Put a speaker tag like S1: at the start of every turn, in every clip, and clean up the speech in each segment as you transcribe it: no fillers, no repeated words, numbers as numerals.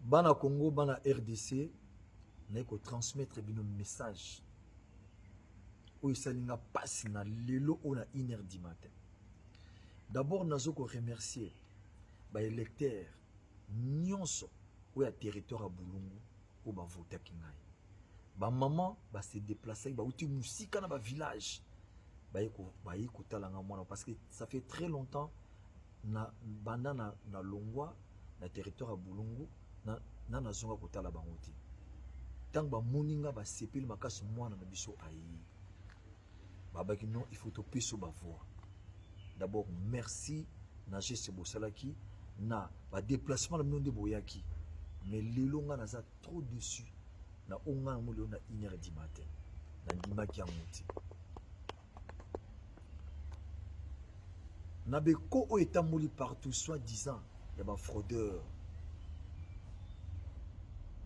S1: bana Congo, bana RDC, n'a ko transmettre bino message. Où ça n'a pas si na lelo on a 1h du matin. D'abord, nous avons remercier les électeurs, nyonso, ou ya territoire à Boulungu, ou ba voter kingai. Ba maman, ba se déplacer, ba outi musika na ba village. Ba yiko talanga mwana parce que ça fait très longtemps na banda na longwa na territoire à Boulungu na zonga kotala bangoti. Tant ba moninga ba sepeli makasi mwana na biso ayi. Baba ki non, il faut te payer sur ba voix. D'abord, merci na geste bosalaki na ba déplacement na monde boyaki. Mais lelonga naza trop dessus. Na onga mo na 1h du matin. Na ndimaki amuti. Na beko o etamoli partout soit disant ya ba fraudeur.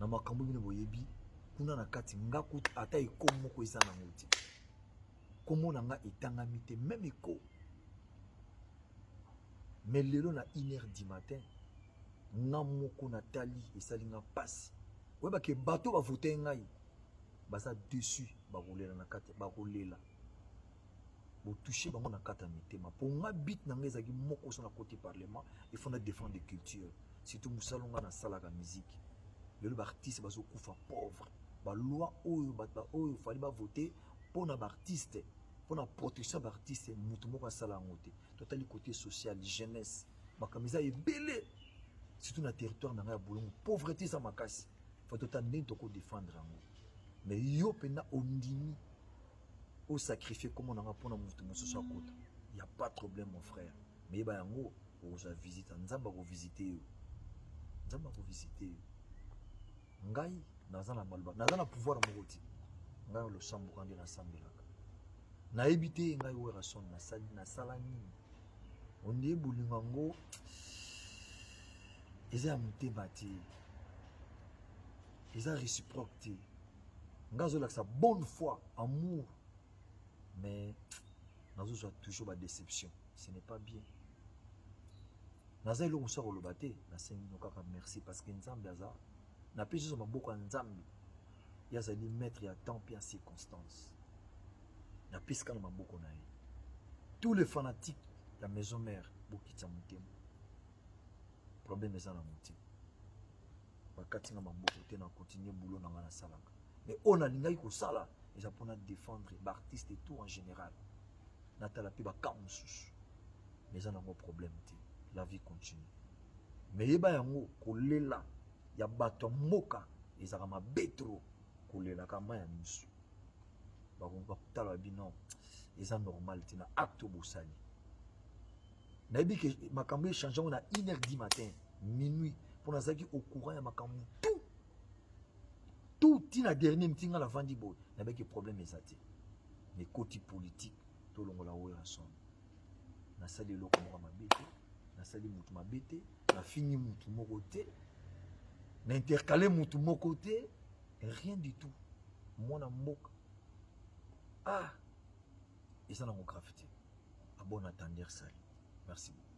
S1: Na makambo bino boyebi kuna na kati ngaku ata ikomo ko ezana muti. Comment on a été même écho. Mais le long à 1h du matin, Namoko Nathalie et Salinga passe. Ouais, bah que bateau va voter ngai. Bah ça dessus, bah rouler la nakate, bah rouler là. Pour toucher, bah on a kata mitema. Pour ma bite n'a pas été moko sur la côté parlement. Il faut défendre des cultures. Surtout Moussalonga na salle la musique. Le artiste bah zo koufa pauvre. Bah loi oyo bah oyo fallait bah voter. Pour un artiste, pour la protection de l'artiste, mutumo sala ngote. Total côté social, jeunesse, makamisa est belé. Surtout dans le territoire na Boulongo, pauvreté ça makasi. Faut total n'entoko défendre ngo. Mais yo pena ondimi au sacrifier comme on a pour na mutumo so soit côté. Il y a pas de problème mon frère. Mais ba yango on a visité, nzamba ko visiter. Nzamba ko visiter. Ngai nazana malba, nazana pouvoir mokoti. Ngai le sambu kandi na sambelaka na ebité ngai wera son na salani onde bulingango eza mutema te eza réciproque te ngazo la sa bonne foi amour mais nazo soit toujours ba déception ce n'est pas bien naza ilo musa ko lobate na sengi nokaka merci parce que nzambe aza na pesi so maboko nzambe il y a des maîtres à temps et en circonstances. Il y a plus qu'un maboko na ye. Tous les fanatiques de la maison mère, bokitsa mutema. Problème est dans la mouti. Bakati na maboko te na continuer boulot na ngana salaka. Mais on a lingai ko sala, ils pour défendre l'artiste et tout en général. Natala pe ba kamusus. Mais ça n'a pas de problème te. La vie continue. Mais yeba yango ko lela ya bato moka ezaka mabetro. La caméra misu bakutala bino eza normal tina acte bosali nayebi ke makambo échange on a 1h du matin minuit pour nazaki au courant ya makambo tout tina dernier meeting la vandi boy nayebi ke problème ezati mais côté politique to longola oyo son na sali loko moko mabete na sali mutu mabete na fini mutu moko te na intercaler mutu moko te. Rien du tout. Mon amour. Ah! Et ça n'a pas grave. À bon attendre ça. Merci beaucoup.